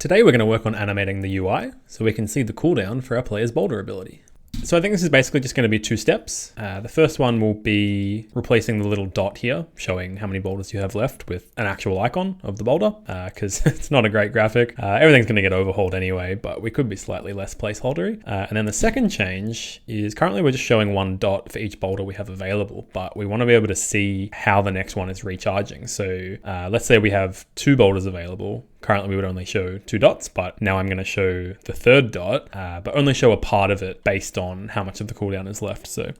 Today we're going to work on animating the UI so we can see the cooldown for our player's boulder ability. So I think this is basically just going to be two steps. The first one will be replacing the little dot here, showing how many boulders you have left with an actual icon of the boulder, because it's not a great graphic. Everything's going to get overhauled anyway, but we could be slightly less placeholdery. And then the second change is currently we're just showing one dot for each boulder we have available, but we want to be able to see how the next one is recharging. So let's say we have two boulders available. Currently we would only show two dots, but now I'm going to show the third dot, but only show a part of it based on how much of the cooldown is left. So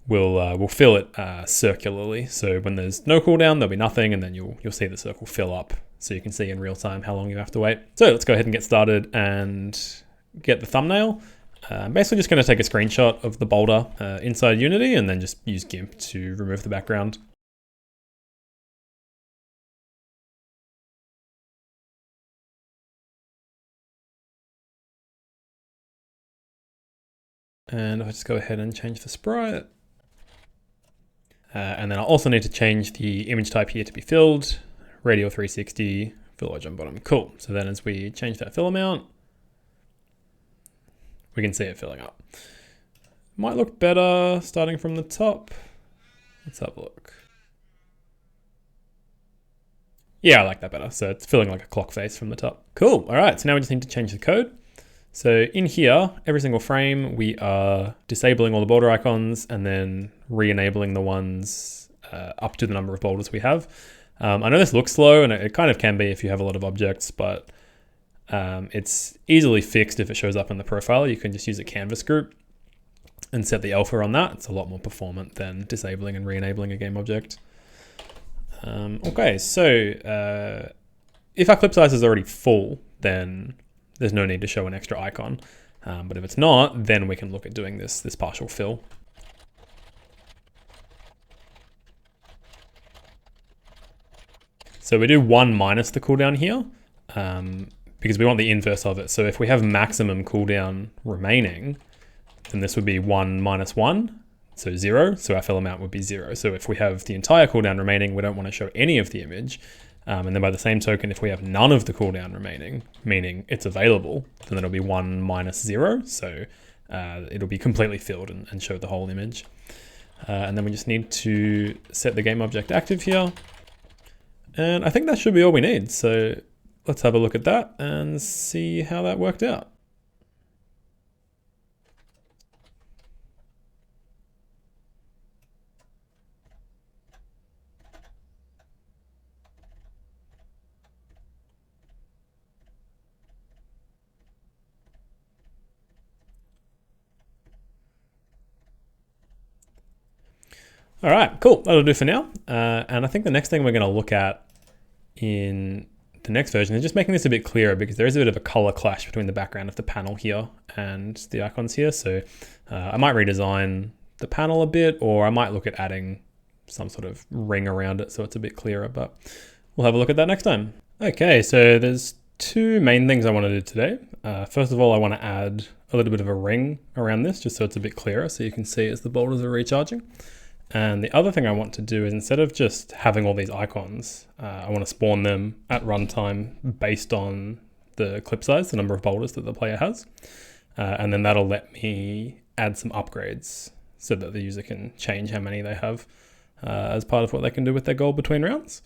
we'll fill it circularly. So when there's no cooldown, there'll be nothing, and then you'll see the circle fill up, so you can see in real time how long you have to wait. So let's go ahead and get started and get the thumbnail. Basically just going to take a screenshot of the boulder inside Unity, and then just use GIMP to remove the background. And I'll just go ahead and change the sprite. And then I'll also need to change the image type here to be filled, radial 360, fill edge on bottom. Cool. So then as we change that fill amount, we can see it filling up. Might look better starting from the top. Let's have a look. Yeah, I like that better. So it's filling like a clock face from the top. Cool. All right. So now we just need to change the code. So in here, every single frame, we are disabling all the boulder icons and then re-enabling the ones up to the number of boulders we have. I know this looks slow, and it kind of can be if you have a lot of objects, but it's easily fixed if it shows up in the profile. You can just use a canvas group and set the alpha on that. It's a lot more performant than disabling and re-enabling a game object. Okay, so if our clip size is already full, then there's no need to show an extra icon. But if it's not, then we can look at doing this partial fill. So we do 1 minus the cooldown here, because we want the inverse of it. So if we have maximum cooldown remaining, then this would be 1 minus 1, so 0. So our fill amount would be 0. So if we have the entire cooldown remaining, we don't want to show any of the image. And then by the same token, if we have none of the cooldown remaining, meaning it's available, then it'll be 1 minus 0. So it'll be completely filled and show the whole image. And then we just need to set the game object active here. And I think that should be all we need. So let's have a look at that and see how that worked out. All right, cool. That'll do for now. And I think the next thing we're going to look at in the next version is just making this a bit clearer, because there is a bit of a color clash between the background of the panel here and the icons here. So I might redesign the panel a bit, or I might look at adding some sort of ring around it so it's a bit clearer, but we'll have a look at that next time. Okay, so there's two main things I want to do today. First of all, I want to add a little bit of a ring around this just so it's a bit clearer so you can see as the boulders are recharging. And the other thing I want to do is, instead of just having all these icons, I want to spawn them at runtime based on the clip size, the number of boulders that the player has. And then that'll let me add some upgrades so that the user can change how many they have as part of what they can do with their gold between rounds.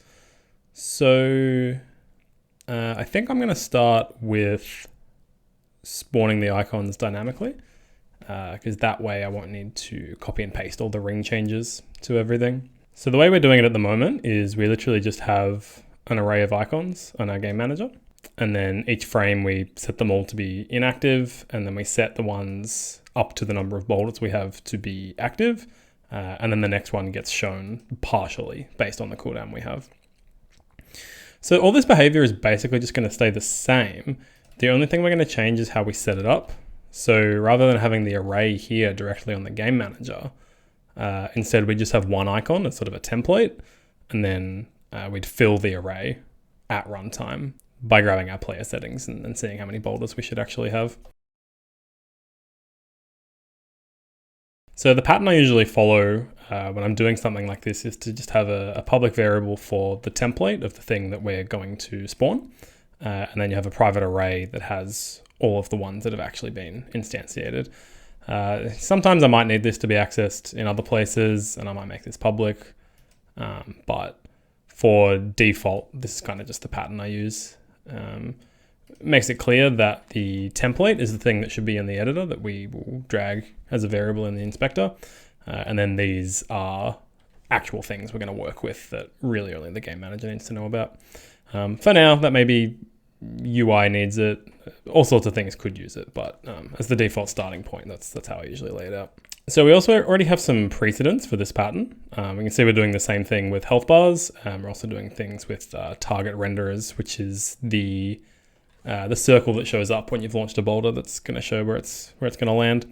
So I think I'm going to start with spawning the icons dynamically, because that way I won't need to copy and paste all the ring changes to everything. So the way we're doing it at the moment is we literally just have an array of icons on our game manager. And then each frame we set them all to be inactive, and then we set the ones up to the number of boulders we have to be active. And then the next one gets shown partially based on the cooldown we have. So all this behavior is basically just going to stay the same. The only thing we're going to change is how we set it up. So rather than having the array here directly on the game manager, instead we just have one icon as sort of a template, and then we'd fill the array at runtime by grabbing our player settings and seeing how many boulders we should actually have. So the pattern I usually follow when I'm doing something like this is to just have a public variable for the template of the thing that we're going to spawn. and then you have a private array that has all of the ones that have actually been instantiated. Sometimes I might need this to be accessed in other places, and I might make this public, but for default, this is kind of just the pattern I use. It makes it clear that the template is the thing that should be in the editor that we will drag as a variable in the inspector, and then these are actual things we're going to work with that really only the game manager needs to know about. For now, that maybe UI needs it. All sorts of things could use it, but as the default starting point, that's how I usually lay it out. So we also already have some precedents for this pattern. We can see we're doing the same thing with health bars. We're also doing things with target renderers, which is the circle that shows up when you've launched a boulder that's going to show where it's going to land.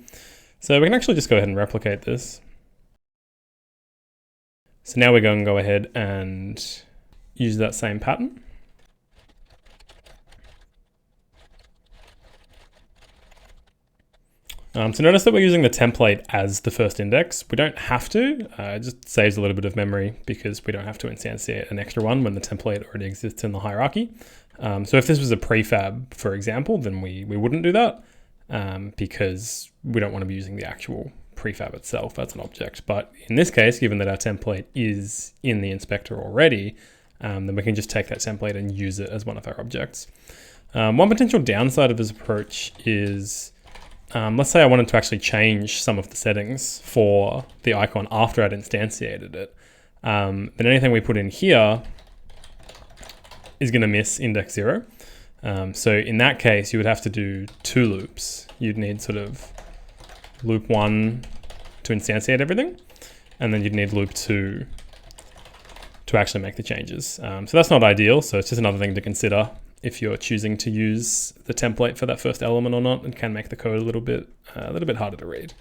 So we can actually just go ahead and replicate this. So now we're going to go ahead and use that same pattern. So notice that we're using the template as the first index. We don't have to, it just saves a little bit of memory because we don't have to instantiate an extra one when the template already exists in the hierarchy. So if this was a prefab, for example, then we wouldn't do that because we don't want to be using the actual prefab itself as an object. But in this case, given that our template is in the inspector already, then we can just take that template and use it as one of our objects. One potential downside of this approach is, let's say I wanted to actually change some of the settings for the icon after I'd instantiated it. Then anything we put in here is going to miss index 0. So in that case, you would have to do 2 loops. You'd need sort of loop 1 to instantiate everything, and then you'd need loop 2 to actually make the changes. So that's not ideal. So it's just another thing to consider if you're choosing to use the template for that first element or not. It can make the code a little bit harder to read.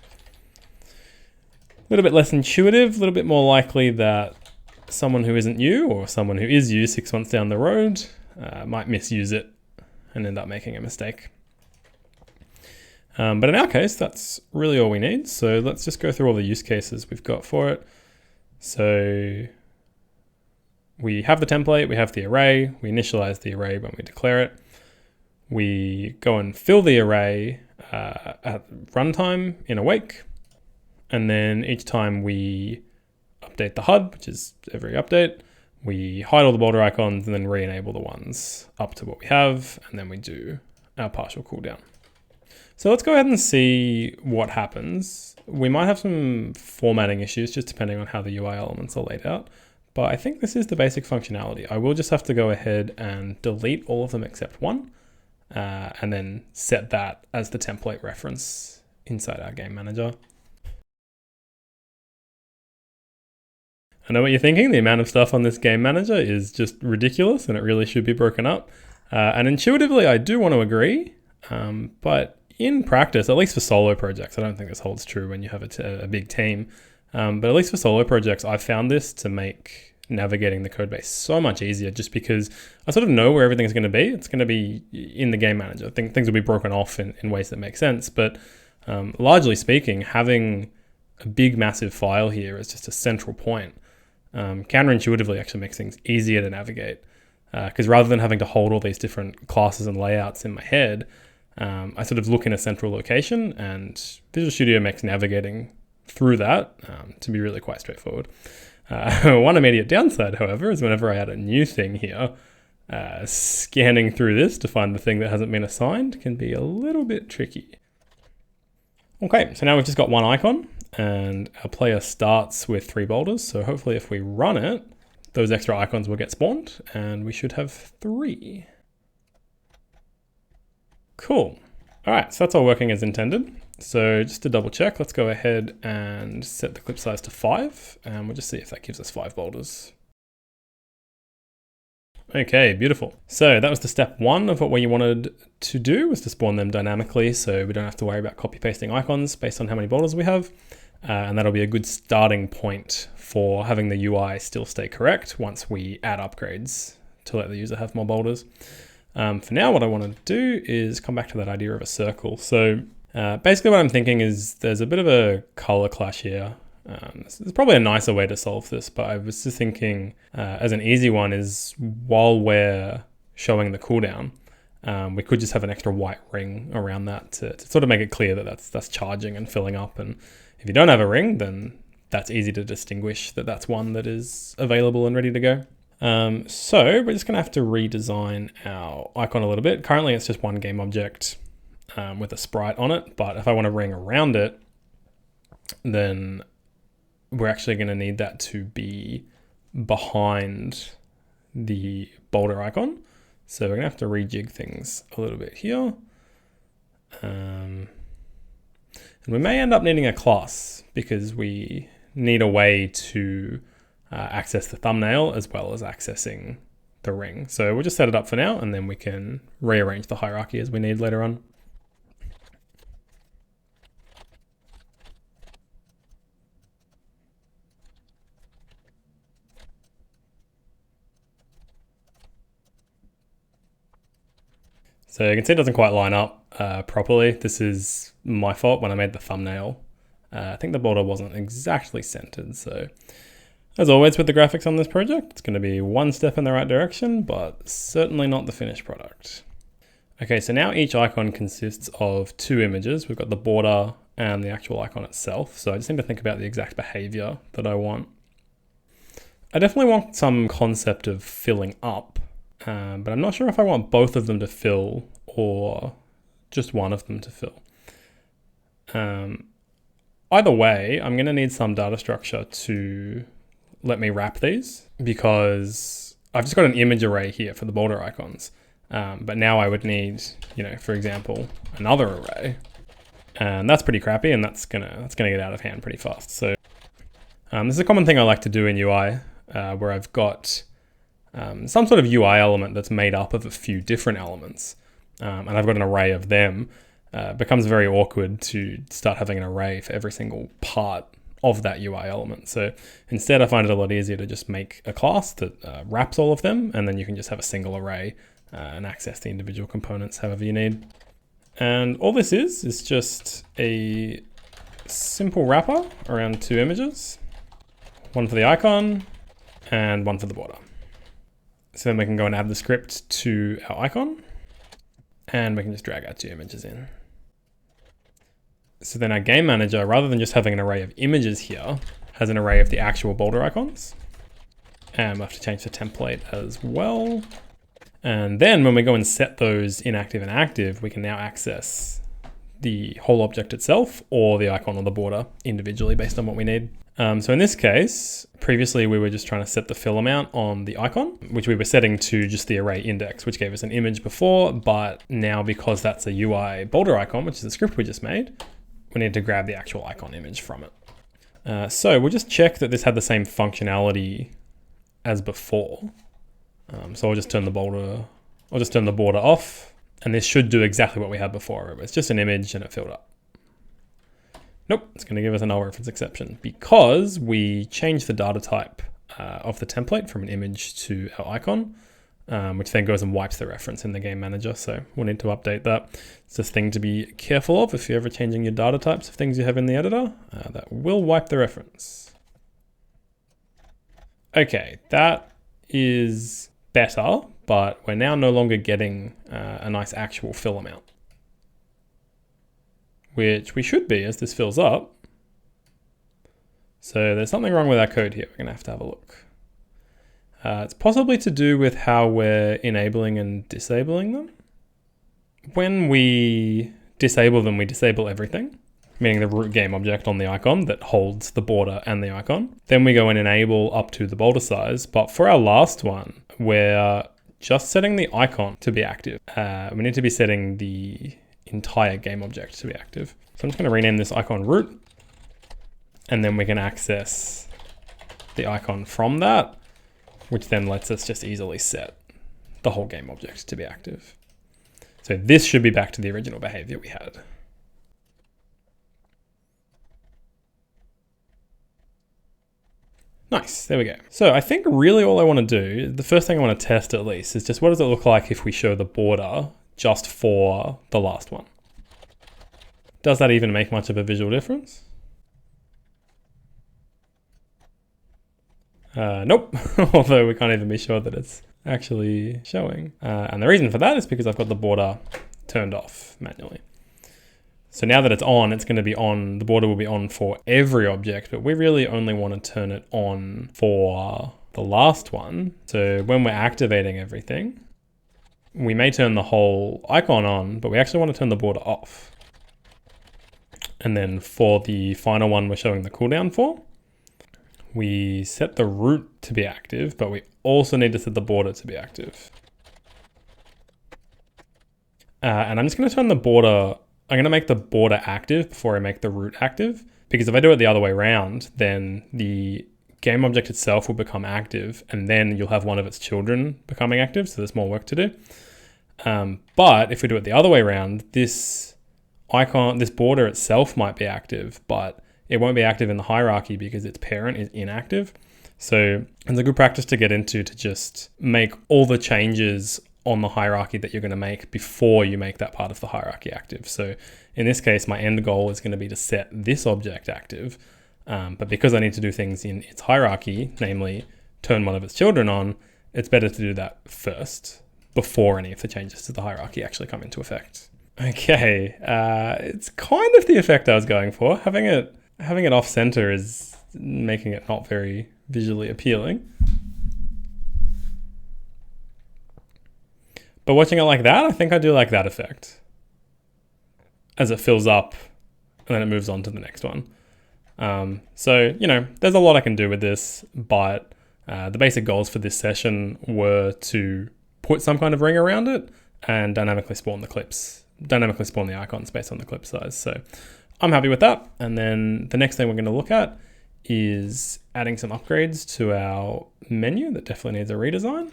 A little bit less intuitive, a little bit more likely that someone who isn't you or someone who is you 6 months down the road might misuse it and end up making a mistake. But in our case, that's really all we need. So let's just go through all the use cases we've got for it. So we have the template, we have the array, we initialize the array when we declare it. We go and fill the array at runtime in awake. And then each time we update the HUD, which is every update, we hide all the boulder icons and then re-enable the ones up to what we have. And then we do our partial cooldown. So let's go ahead and see what happens. We might have some formatting issues just depending on how the UI elements are laid out. But I think this is the basic functionality. I will just have to go ahead and delete all of them except one, and then set that as the template reference inside our game manager. I know what you're thinking. The amount of stuff on this game manager is just ridiculous and it really should be broken up. And intuitively, I do want to agree, but in practice, at least for solo projects, I don't think this holds true when you have a big team. But at least for solo projects, I've found this to make navigating the code base so much easier just because I sort of know where everything's going to be. It's going to be in the game manager. I think things will be broken off in ways that make sense. But largely speaking, having a big, massive file here as just a central point counterintuitively actually makes things easier to navigate. Because rather than having to hold all these different classes and layouts in my head, I sort of look in a central location, and Visual Studio makes navigating through that to be really quite straightforward. One immediate downside, however, is whenever I add a new thing here, scanning through this to find the thing that hasn't been assigned can be a little bit tricky. Okay, so now we've just got one icon, and our player starts with 3 boulders. So hopefully if we run it, those extra icons will get spawned, and we should have 3. Cool. All right, so that's all working as intended. So just to double check, let's go ahead and set the clip size to 5, and we'll just see if that gives us 5 boulders. Okay, beautiful. So that was the step 1 of what we wanted to do, was to spawn them dynamically so we don't have to worry about copy pasting icons based on how many boulders we have. And that'll be a good starting point for having the UI still stay correct once we add upgrades to let the user have more boulders. For now, what I want to do is come back to that idea of a circle. So basically what I'm thinking is there's a bit of a color clash here. There's probably a nicer way to solve this, but I was just thinking as an easy one is while we're showing the cooldown, we could just have an extra white ring around that to sort of make it clear that that's charging and filling up. And if you don't have a ring, then that's easy to distinguish that that's one that is available and ready to go. So we're just going to have to redesign our icon a little bit. Currently, it's just one game object with a sprite on it. But if I want to ring around it, then we're actually going to need that to be behind the boulder icon. So we're going to have to rejig things a little bit here. And we may end up needing a class because we need a way to access the thumbnail as well as accessing the ring. So we'll just set it up for now, and then we can rearrange the hierarchy as we need later on. So you can see it doesn't quite line up properly. This is my fault when I made the thumbnail. I think the border wasn't exactly centered. So as always with the graphics on this project, it's going to be one step in the right direction, but certainly not the finished product. Okay, so now each icon consists of two images. We've got the border and the actual icon itself. So I just need to think about the exact behavior that I want. I definitely want some concept of filling up. But I'm not sure if I want both of them to fill or just one of them to fill. Either way, I'm going to need some data structure to let me wrap these, because I've just got an image array here for the border icons. But now I would need, for example, another array. And that's pretty crappy, and that's gonna get out of hand pretty fast. So this is a common thing I like to do in UI, where I've got some sort of UI element that's made up of a few different elements, and I've got an array of them. It becomes very awkward to start having an array for every single part of that UI element. So instead, I find it a lot easier to just make a class that wraps all of them, and then you can just have a single array and access the individual components however you need. And all this is just a simple wrapper around two images, one for the icon and one for the border. So then we can go and add the script to our icon, and we can just drag our two images in. So then our game manager, rather than just having an array of images here, has an array of the actual border icons. And we'll have to change the template as well. And then when we go and set those inactive and active, we can now access the whole object itself or the icon or the border individually based on what we need. So in this case, previously we were just trying to set the fill amount on the icon, which we were setting to just the array index, which gave us an image before. But now, because that's a UI boulder icon, which is the script we just made, we need to grab the actual icon image from it. So we'll just check that this had the same functionality as before. So I'll just turn the border off, and this should do exactly what we had before. It's just an image and it filled up. Nope, it's going to give us a null reference exception because we changed the data type of the template from an image to our icon, which then goes and wipes the reference in the game manager. So we'll need to update that. It's a thing to be careful of if you're ever changing your data types of things you have in the editor. That will wipe the reference. Okay, that is better, but we're now no longer getting a nice actual fill amount, which we should be as this fills up. So there's something wrong with our code here. We're going to have a look. It's possibly to do with how we're enabling and disabling them. When we disable them, we disable everything, meaning the root game object on the icon that holds the border and the icon. Then we go and enable up to the boulder size. But for our last one, we're just setting the icon to be active. We need to be setting the entire game object to be active. So I'm just going to rename this icon root, and then we can access the icon from that, which then lets us just easily set the whole game object to be active. So this should be back to the original behavior we had. Nice, there we go. So I think really all I want to do, the first thing I want to test at least, is just what does it look like if we show the border just for the last one? Does that even make much of a visual difference? Nope, although we can't even be sure that it's actually showing. And the reason for that is because I've got the border turned off manually. So now that it's on, it's going to be on, the border will be on for every object, but we really only want to turn it on for the last one. So when we're activating everything, we may turn the whole icon on, but we actually want to turn the border off. And then for the final one we're showing the cooldown for, we set the root to be active, but we also need to set the border to be active. And I'm just going to turn the border, I'm going to make the border active before I make the root active, because if I do it the other way around, then the game object itself will become active and then you'll have one of its children becoming active. So there's more work to do. But if we do it the other way around, this icon, this border itself might be active, but it won't be active in the hierarchy because its parent is inactive. So it's a good practice to get into to just make all the changes on the hierarchy that you're going to make before you make that part of the hierarchy active. So in this case, my end goal is going to be to set this object active. But because I need to do things in its hierarchy, namely turn one of its children on, it's better to do that first before any of the changes to the hierarchy actually come into effect. Okay, it's kind of the effect I was going for. Having it off center is making it not very visually appealing. But watching it like that, I think I do like that effect. As it fills up and then it moves on to the next one. So, you know, there's a lot I can do with this, but the basic goals for this session were to put some kind of ring around it and dynamically spawn the clips, dynamically spawn the icons based on the clip size. So I'm happy with that. And then the next thing we're going to look at is adding some upgrades to our menu that definitely needs a redesign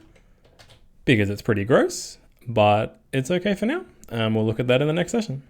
because it's pretty gross, but it's okay for now. We'll look at that in the next session.